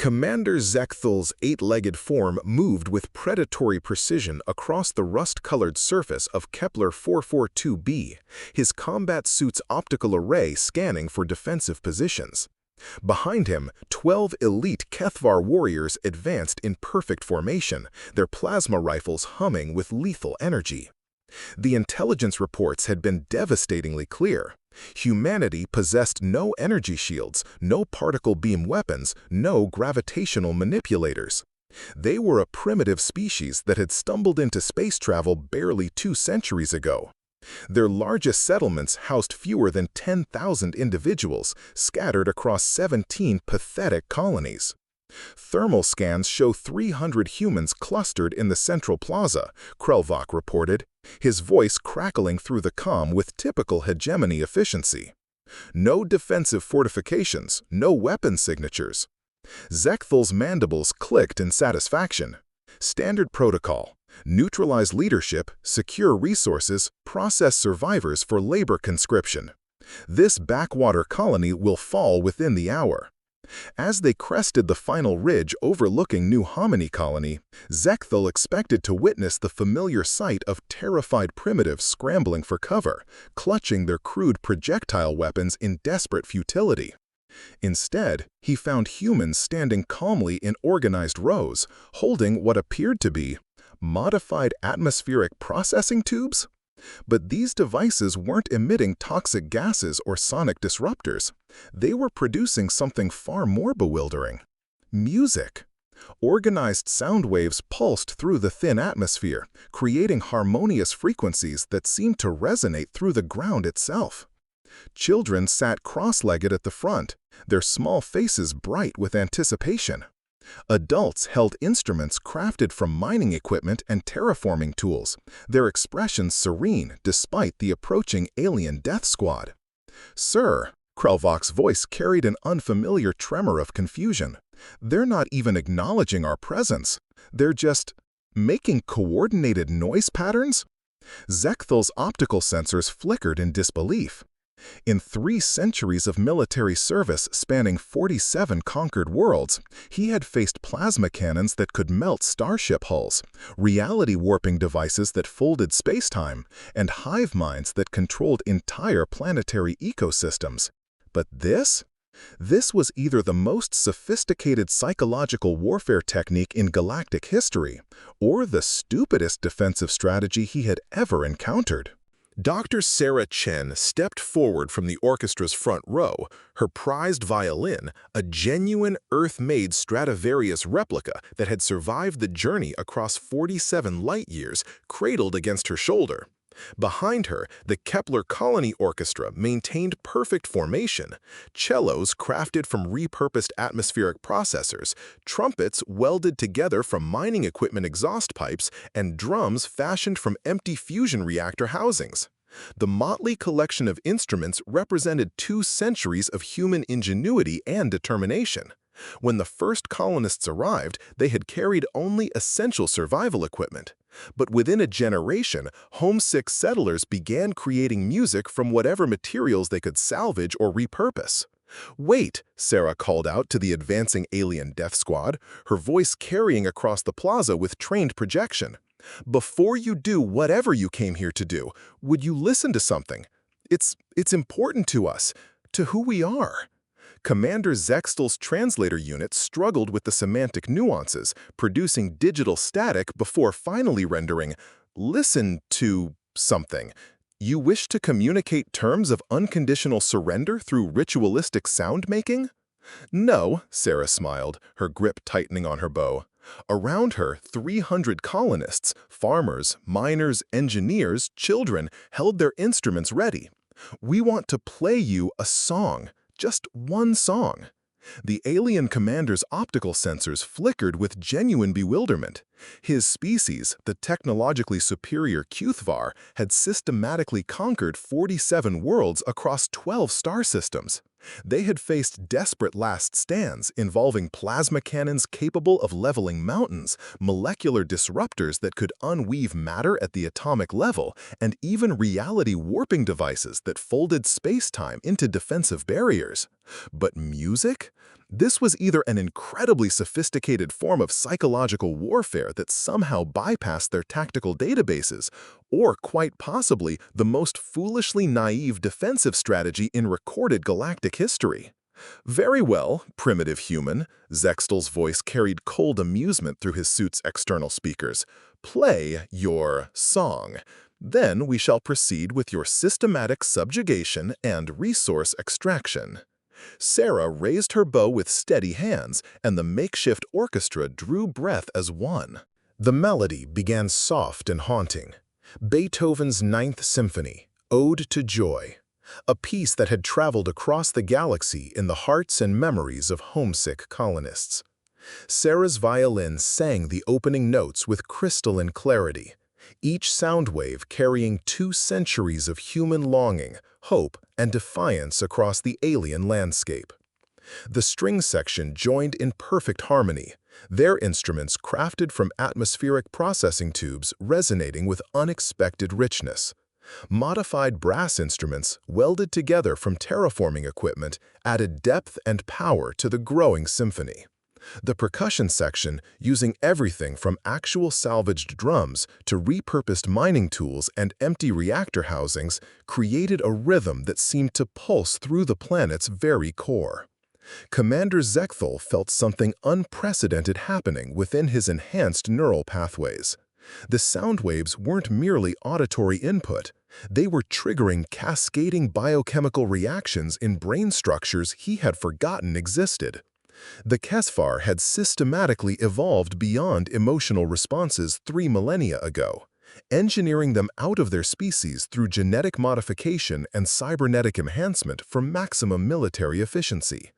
Commander Zechthel's eight-legged form moved with predatory precision across the rust-colored surface of Kepler 442b, his combat suit's optical array scanning for defensive positions. Behind him, 12 elite Kethvar warriors advanced in perfect formation, their plasma rifles humming with lethal energy. The intelligence reports had been devastatingly clear. Humanity possessed no energy shields, no particle beam weapons, no gravitational manipulators. They were a primitive species that had stumbled into space travel barely 2 centuries ago. Their largest settlements housed fewer than 10,000 individuals, scattered across 17 pathetic colonies. Thermal scans show 300 humans clustered in the central plaza, Krelvok reported, his voice crackling through the comm with typical hegemony efficiency. No defensive fortifications, no weapon signatures. Zechthel's mandibles clicked in satisfaction. Standard protocol: neutralize leadership, secure resources, process survivors for labor conscription. This backwater colony will fall within the hour. As they crested the final ridge overlooking New Hominy Colony, Zechthel expected to witness the familiar sight of terrified primitives scrambling for cover, clutching their crude projectile weapons in desperate futility. Instead, he found humans standing calmly in organized rows, holding what appeared to be modified atmospheric processing tubes. But these devices weren't emitting toxic gases or sonic disruptors. They were producing something far more bewildering: music. Organized sound waves pulsed through the thin atmosphere, creating harmonious frequencies that seemed to resonate through the ground itself. Children sat cross-legged at the front, their small faces bright with anticipation. Adults held instruments crafted from mining equipment and terraforming tools, their expressions serene despite the approaching alien death squad. "Sir," Krelvok's voice carried an unfamiliar tremor of confusion. "They're not even acknowledging our presence. They're just making coordinated noise patterns?" Zechthel's optical sensors flickered in disbelief. In 3 centuries of military service spanning 47 conquered worlds, he had faced plasma cannons that could melt starship hulls, reality-warping devices that folded spacetime, and hive minds that controlled entire planetary ecosystems. But this? This was either the most sophisticated psychological warfare technique in galactic history, or the stupidest defensive strategy he had ever encountered. Dr. Sarah Chen stepped forward from the orchestra's front row, her prized violin, a genuine Earth-made Stradivarius replica that had survived the journey across 47 light-years, cradled against her shoulder. Behind her, the Kepler Colony Orchestra maintained perfect formation: cellos crafted from repurposed atmospheric processors, trumpets welded together from mining equipment exhaust pipes, and drums fashioned from empty fusion reactor housings. The motley collection of instruments represented 2 centuries of human ingenuity and determination. When the first colonists arrived, they had carried only essential survival equipment. But within a generation, homesick settlers began creating music from whatever materials they could salvage or repurpose. "Wait," Sarah called out to the advancing alien death squad, her voice carrying across the plaza with trained projection. "Before you do whatever you came here to do, would you listen to something? It's important to us, to who we are." Commander Zechthel's translator unit struggled with the semantic nuances, producing digital static before finally rendering, "Listen to something. You wish to communicate terms of unconditional surrender through ritualistic sound-making?" "No," Sarah smiled, her grip tightening on her bow. Around her, 300 colonists, farmers, miners, engineers, children, held their instruments ready. "We want to play you a song. Just one song." The alien commander's optical sensors flickered with genuine bewilderment. His species, the technologically superior Kethvar, had systematically conquered 47 worlds across 12 star systems. They had faced desperate last stands involving plasma cannons capable of leveling mountains, molecular disruptors that could unweave matter at the atomic level, and even reality warping devices that folded space-time into defensive barriers. But music? This was either an incredibly sophisticated form of psychological warfare that somehow bypassed their tactical databases, or quite possibly the most foolishly naive defensive strategy in recorded galactic history. Very well, primitive human. Zextel's voice carried cold amusement through his suit's external speakers. Play your song. Then we shall proceed with your systematic subjugation and resource extraction. Sarah raised her bow with steady hands, and the makeshift orchestra drew breath as one. The melody began soft and haunting. Beethoven's Ninth Symphony, Ode to Joy, a piece that had traveled across the galaxy in the hearts and memories of homesick colonists. Sarah's violin sang the opening notes with crystalline clarity, each sound wave carrying 2 centuries of human longing, hope, and defiance across the alien landscape. The string section joined in perfect harmony, their instruments crafted from atmospheric processing tubes resonating with unexpected richness. Modified brass instruments, welded together from terraforming equipment, added depth and power to the growing symphony. The percussion section, using everything from actual salvaged drums to repurposed mining tools and empty reactor housings, created a rhythm that seemed to pulse through the planet's very core. Commander Zechthel felt something unprecedented happening within his enhanced neural pathways. The sound waves weren't merely auditory input. They were triggering cascading biochemical reactions in brain structures he had forgotten existed. The Kesfar had systematically evolved beyond emotional responses 3 millennia ago, engineering them out of their species through genetic modification and cybernetic enhancement for maximum military efficiency.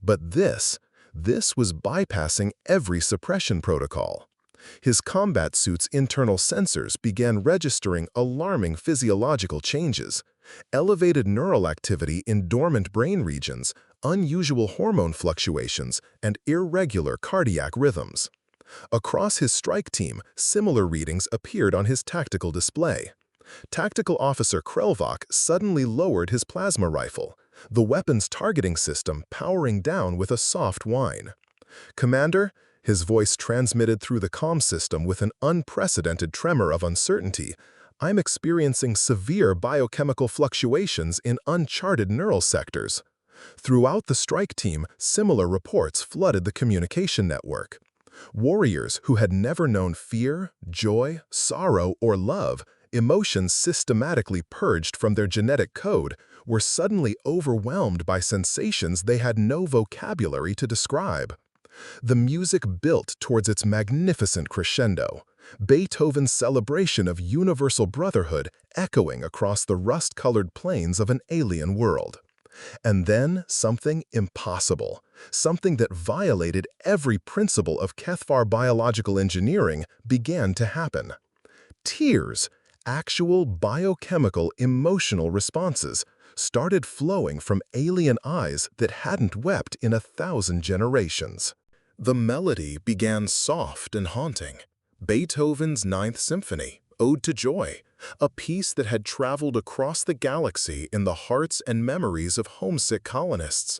But this was bypassing every suppression protocol. His combat suit's internal sensors began registering alarming physiological changes, elevated neural activity in dormant brain regions, unusual hormone fluctuations, and irregular cardiac rhythms. Across his strike team, similar readings appeared on his tactical display. Tactical Officer Krelvok suddenly lowered his plasma rifle, the weapon's targeting system powering down with a soft whine. "Commander," his voice transmitted through the comm system with an unprecedented tremor of uncertainty, "I'm experiencing severe biochemical fluctuations in uncharted neural sectors." Throughout the strike team, similar reports flooded the communication network. Warriors who had never known fear, joy, sorrow, or love, emotions systematically purged from their genetic code, were suddenly overwhelmed by sensations they had no vocabulary to describe. The music built towards its magnificent crescendo, Beethoven's celebration of universal brotherhood echoing across the rust-colored plains of an alien world. And then something impossible, something that violated every principle of Kethvar biological engineering, began to happen. Tears, actual biochemical emotional responses, started flowing from alien eyes that hadn't wept in 1,000 generations. The melody began soft and haunting. Beethoven's Ninth Symphony, Ode to Joy, a piece that had traveled across the galaxy in the hearts and memories of homesick colonists.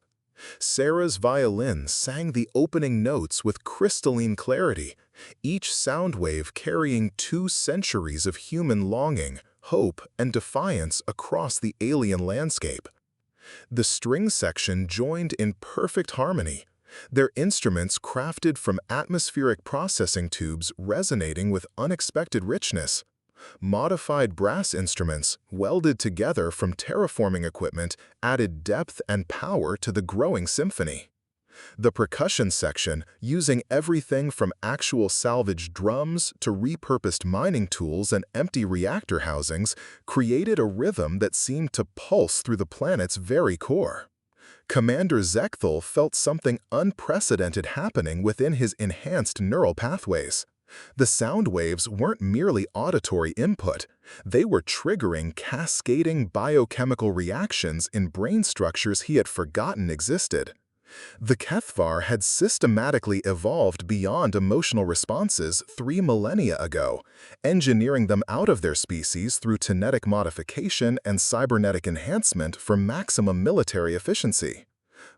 Sarah's violin sang the opening notes with crystalline clarity, each sound wave carrying 2 centuries of human longing, hope, and defiance across the alien landscape. The string section joined in perfect harmony, their instruments crafted from atmospheric processing tubes resonating with unexpected richness. Modified brass instruments, welded together from terraforming equipment, added depth and power to the growing symphony. The percussion section, using everything from actual salvaged drums to repurposed mining tools and empty reactor housings, created a rhythm that seemed to pulse through the planet's very core. Commander Zechthel felt something unprecedented happening within his enhanced neural pathways. The sound waves weren't merely auditory input, they were triggering cascading biochemical reactions in brain structures he had forgotten existed. The Kethvar had systematically evolved beyond emotional responses 3 millennia ago, engineering them out of their species through genetic modification and cybernetic enhancement for maximum military efficiency.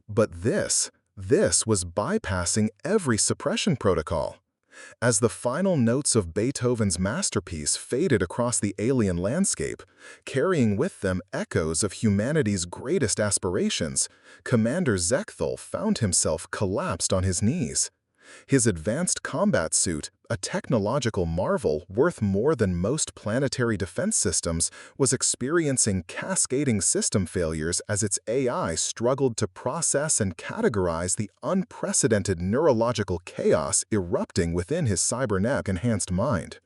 But this was bypassing every suppression protocol. As the final notes of Beethoven's masterpiece faded across the alien landscape, carrying with them echoes of humanity's greatest aspirations, Commander Zechthel found himself collapsed on his knees. His advanced combat suit, a technological marvel worth more than most planetary defense systems, was experiencing cascading system failures as its AI struggled to process and categorize the unprecedented neurological chaos erupting within his cybernetic-enhanced mind.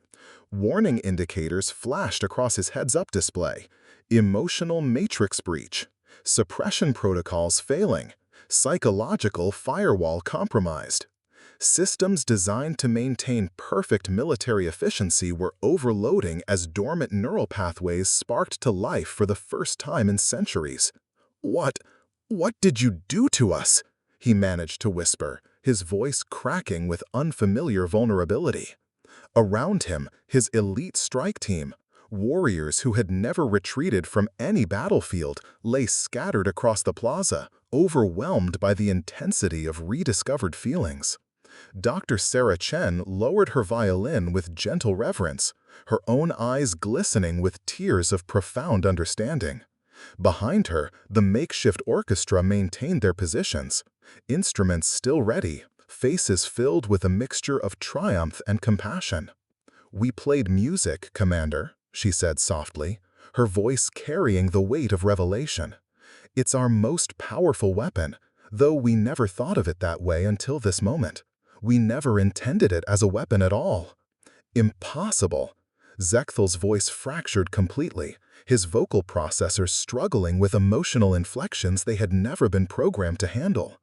Warning indicators flashed across his heads-up display: emotional matrix breach, suppression protocols failing, psychological firewall compromised. Systems designed to maintain perfect military efficiency were overloading as dormant neural pathways sparked to life for the first time in centuries. What did you do to us?" he managed to whisper, his voice cracking with unfamiliar vulnerability. Around him, his elite strike team, warriors who had never retreated from any battlefield, lay scattered across the plaza, overwhelmed by the intensity of rediscovered feelings. Dr. Sarah Chen lowered her violin with gentle reverence, her own eyes glistening with tears of profound understanding. Behind her, the makeshift orchestra maintained their positions, instruments still ready, faces filled with a mixture of triumph and compassion. "We played music, Commander," she said softly, her voice carrying the weight of revelation. "It's our most powerful weapon, though we never thought of it that way until this moment. We never intended it as a weapon at all." "Impossible!" Zechthel's voice fractured completely, his vocal processors struggling with emotional inflections they had never been programmed to handle.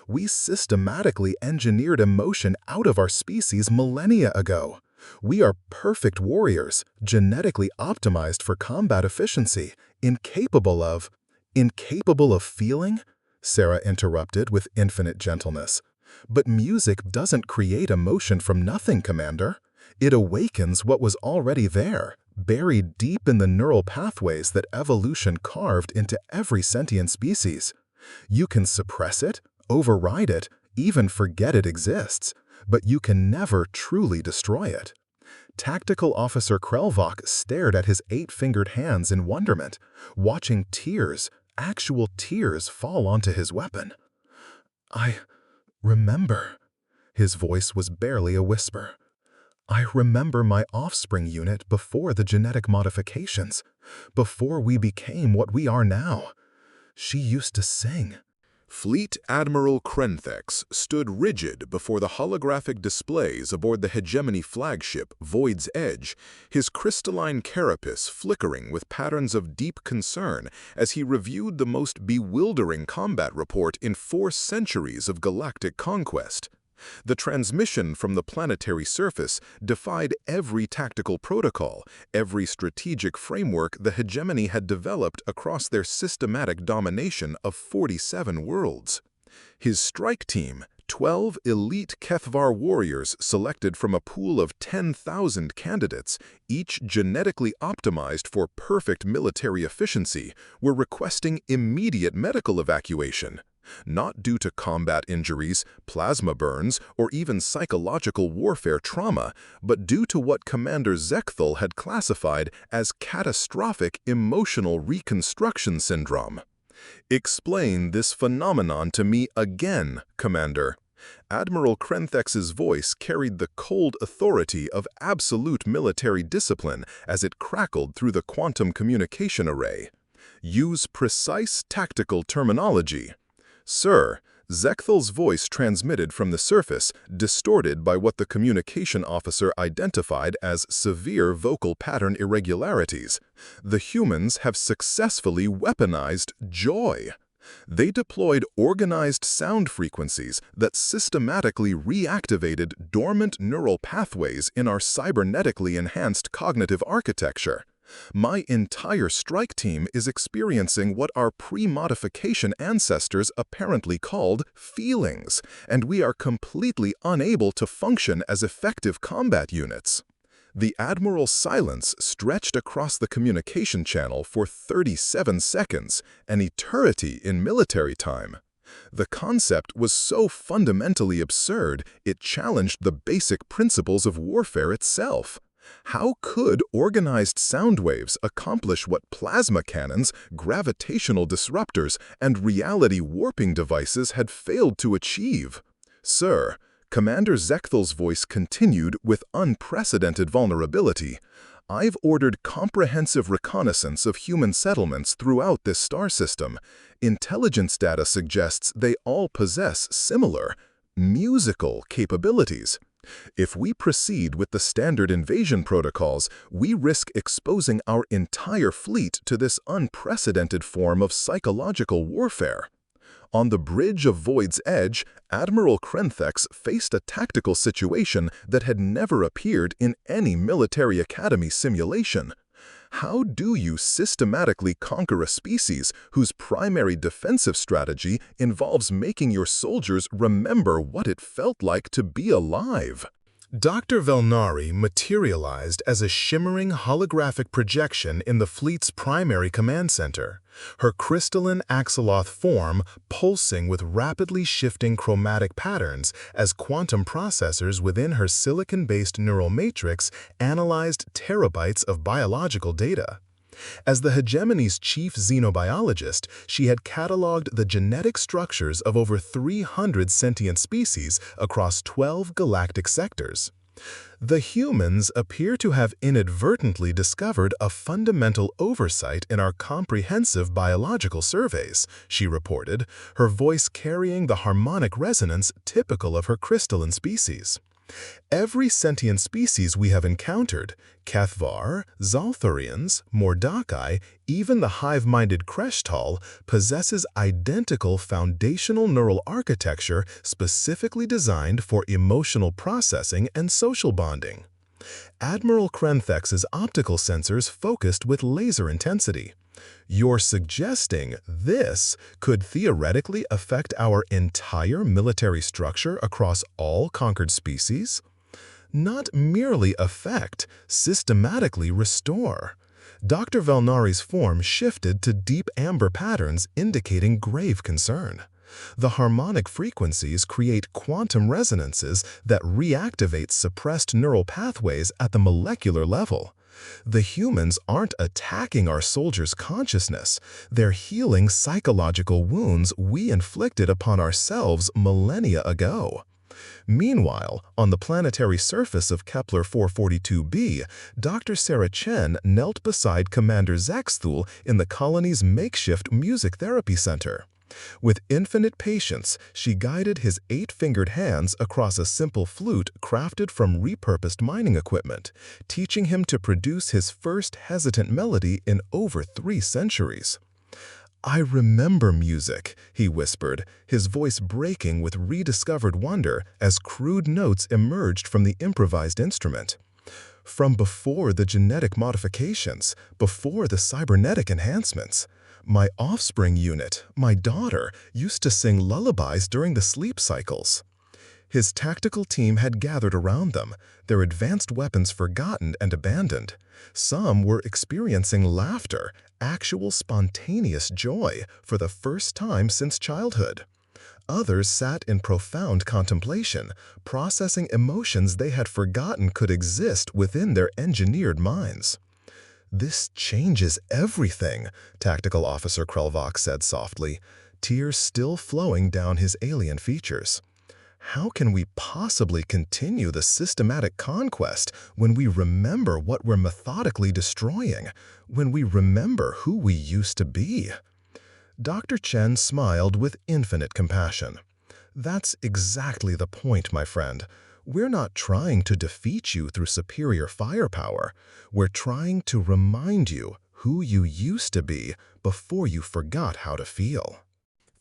"We systematically engineered emotion out of our species millennia ago. We are perfect warriors, genetically optimized for combat efficiency, incapable of—" "Incapable of feeling?" Sarah interrupted with infinite gentleness. "But music doesn't create emotion from nothing, Commander. It awakens what was already there, buried deep in the neural pathways that evolution carved into every sentient species. You can suppress it, override it, even forget it exists, but you can never truly destroy it." Tactical Officer Krelvok stared at his 8-fingered hands in wonderment, watching tears, actual tears, fall onto his weapon. "I remember." His voice was barely a whisper. "I remember my offspring unit before the genetic modifications, before we became what we are now. She used to sing." Fleet Admiral Krenthex stood rigid before the holographic displays aboard the hegemony flagship Void's Edge, his crystalline carapace flickering with patterns of deep concern as he reviewed the most bewildering combat report in 4 centuries of galactic conquest. The transmission from the planetary surface defied every tactical protocol, every strategic framework the hegemony had developed across their systematic domination of 47 worlds. His strike team, 12 elite Kethvar warriors selected from a pool of 10,000 candidates, each genetically optimized for perfect military efficiency, were requesting immediate medical evacuation. Not due to combat injuries, plasma burns, or even psychological warfare trauma, but due to what Commander Zechthel had classified as catastrophic emotional reconstruction syndrome. "Explain this phenomenon to me again, Commander." Admiral Krenthex's voice carried the cold authority of absolute military discipline as it crackled through the quantum communication array. "Use precise tactical terminology." "Sir," Zechthel's voice transmitted from the surface, distorted by what the communication officer identified as severe vocal pattern irregularities. "The humans have successfully weaponized joy. They deployed organized sound frequencies that systematically reactivated dormant neural pathways in our cybernetically enhanced cognitive architecture. My entire strike team is experiencing what our pre-modification ancestors apparently called feelings, and we are completely unable to function as effective combat units." The Admiral's silence stretched across the communication channel for 37 seconds, an eternity in military time. The concept was so fundamentally absurd, it challenged the basic principles of warfare itself. How could organized sound waves accomplish what plasma cannons, gravitational disruptors, and reality warping devices had failed to achieve? Sir, Commander Zechthel's voice continued with unprecedented vulnerability. I've ordered comprehensive reconnaissance of human settlements throughout this star system. Intelligence data suggests they all possess similar, musical capabilities. If we proceed with the standard invasion protocols, we risk exposing our entire fleet to this unprecedented form of psychological warfare. On the bridge of Void's Edge, Admiral Krenthex faced a tactical situation that had never appeared in any military academy simulation. How do you systematically conquer a species whose primary defensive strategy involves making your soldiers remember what it felt like to be alive? Dr. Velnari materialized as a shimmering holographic projection in the fleet's primary command center, her crystalline axoloth form pulsing with rapidly shifting chromatic patterns as quantum processors within her silicon-based neural matrix analyzed terabytes of biological data. As the hegemony's chief xenobiologist, she had cataloged the genetic structures of over 300 sentient species across 12 galactic sectors. The humans appear to have inadvertently discovered a fundamental oversight in our comprehensive biological surveys, she reported, her voice carrying the harmonic resonance typical of her crystalline species. Every sentient species we have encountered, Cathvar, Zaltharians, Mordakai, even the hive-minded Kreshtal, possesses identical foundational neural architecture specifically designed for emotional processing and social bonding. Admiral Krenthex's optical sensors focused with laser intensity. You're suggesting this could theoretically affect our entire military structure across all conquered species? Not merely affect, systematically restore. Dr. Velnari's form shifted to deep amber patterns indicating grave concern. The harmonic frequencies create quantum resonances that reactivate suppressed neural pathways at the molecular level. The humans aren't attacking our soldiers' consciousness, they're healing psychological wounds we inflicted upon ourselves millennia ago. Meanwhile, on the planetary surface of Kepler 442b, Dr. Sarah Chen knelt beside Commander Zechthel in the colony's makeshift music therapy center. With infinite patience, she guided his 8-fingered hands across a simple flute crafted from repurposed mining equipment, teaching him to produce his first hesitant melody in over 3 centuries. "I remember music," he whispered, his voice breaking with rediscovered wonder as crude notes emerged from the improvised instrument. "From before the genetic modifications, before the cybernetic enhancements. My offspring unit, my daughter, used to sing lullabies during the sleep cycles." His tactical team had gathered around them, their advanced weapons forgotten and abandoned. Some were experiencing laughter, actual spontaneous joy, for the first time since childhood. Others sat in profound contemplation, processing emotions they had forgotten could exist within their engineered minds. "This changes everything," Tactical Officer Krelvok said softly, tears still flowing down his alien features. "How can we possibly continue the systematic conquest when we remember what we're methodically destroying, when we remember who we used to be?" Dr. Chen smiled with infinite compassion. "That's exactly the point, my friend. We're not trying to defeat you through superior firepower. We're trying to remind you who you used to be before you forgot how to feel."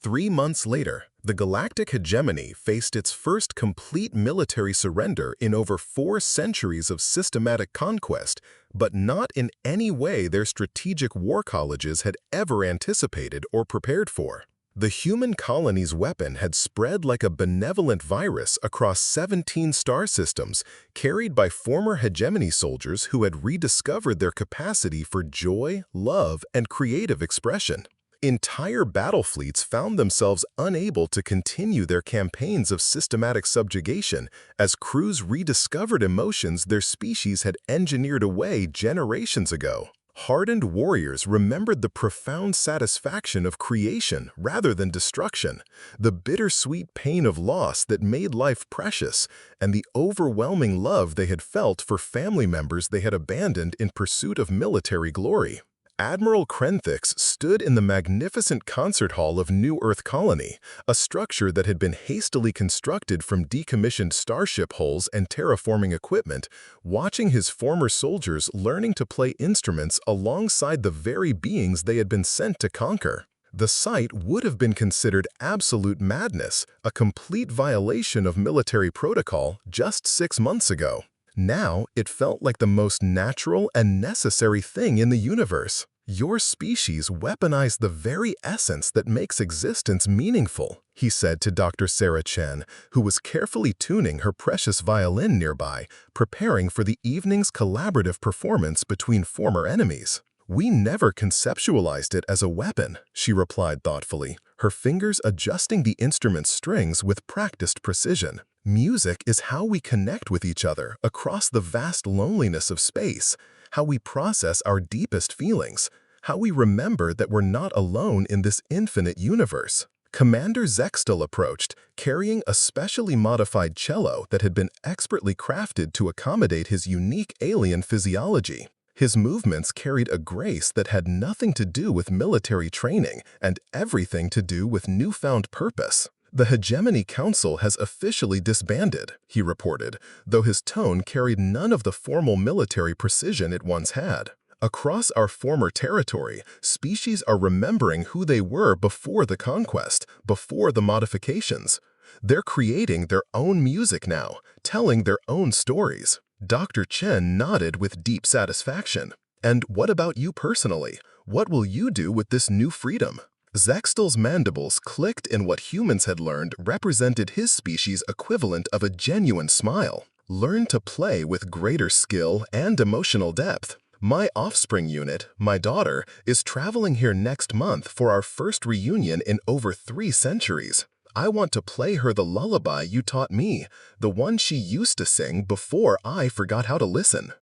3 months later, the galactic hegemony faced its first complete military surrender in over 4 centuries of systematic conquest, but not in any way their strategic war colleges had ever anticipated or prepared for. The human colony's weapon had spread like a benevolent virus across 17 star systems, carried by former hegemony soldiers who had rediscovered their capacity for joy, love, and creative expression. Entire battle fleets found themselves unable to continue their campaigns of systematic subjugation as crews rediscovered emotions their species had engineered away generations ago. Hardened warriors remembered the profound satisfaction of creation rather than destruction, the bittersweet pain of loss that made life precious, and the overwhelming love they had felt for family members they had abandoned in pursuit of military glory. Admiral Krenthix stood in the magnificent concert hall of New Earth Colony, a structure that had been hastily constructed from decommissioned starship hulls and terraforming equipment, watching his former soldiers learning to play instruments alongside the very beings they had been sent to conquer. The sight would have been considered absolute madness, a complete violation of military protocol just 6 months ago. Now, it felt like the most natural and necessary thing in the universe. Your species weaponized the very essence that makes existence meaningful, he said to Dr. Sarah Chen, who was carefully tuning her precious violin nearby, preparing for the evening's collaborative performance between former enemies. We never conceptualized it as a weapon, she replied thoughtfully, her fingers adjusting the instrument's strings with practiced precision. Music is how we connect with each other across the vast loneliness of space, how we process our deepest feelings, how we remember that we're not alone in this infinite universe. Commander Zextal approached, carrying a specially modified cello that had been expertly crafted to accommodate his unique alien physiology. His movements carried a grace that had nothing to do with military training and everything to do with newfound purpose. The Hegemony Council has officially disbanded, he reported, though his tone carried none of the formal military precision it once had. Across our former territory, species are remembering who they were before the conquest, before the modifications. They're creating their own music now, telling their own stories. Dr. Chen nodded with deep satisfaction. And what about you personally? What will you do with this new freedom? Zextal's mandibles clicked in what humans had learned represented his species' equivalent of a genuine smile. Learn to play with greater skill and emotional depth. My offspring unit, my daughter, is traveling here next month for our first reunion in over 3 centuries. I want to play her the lullaby you taught me, the one she used to sing before I forgot how to listen.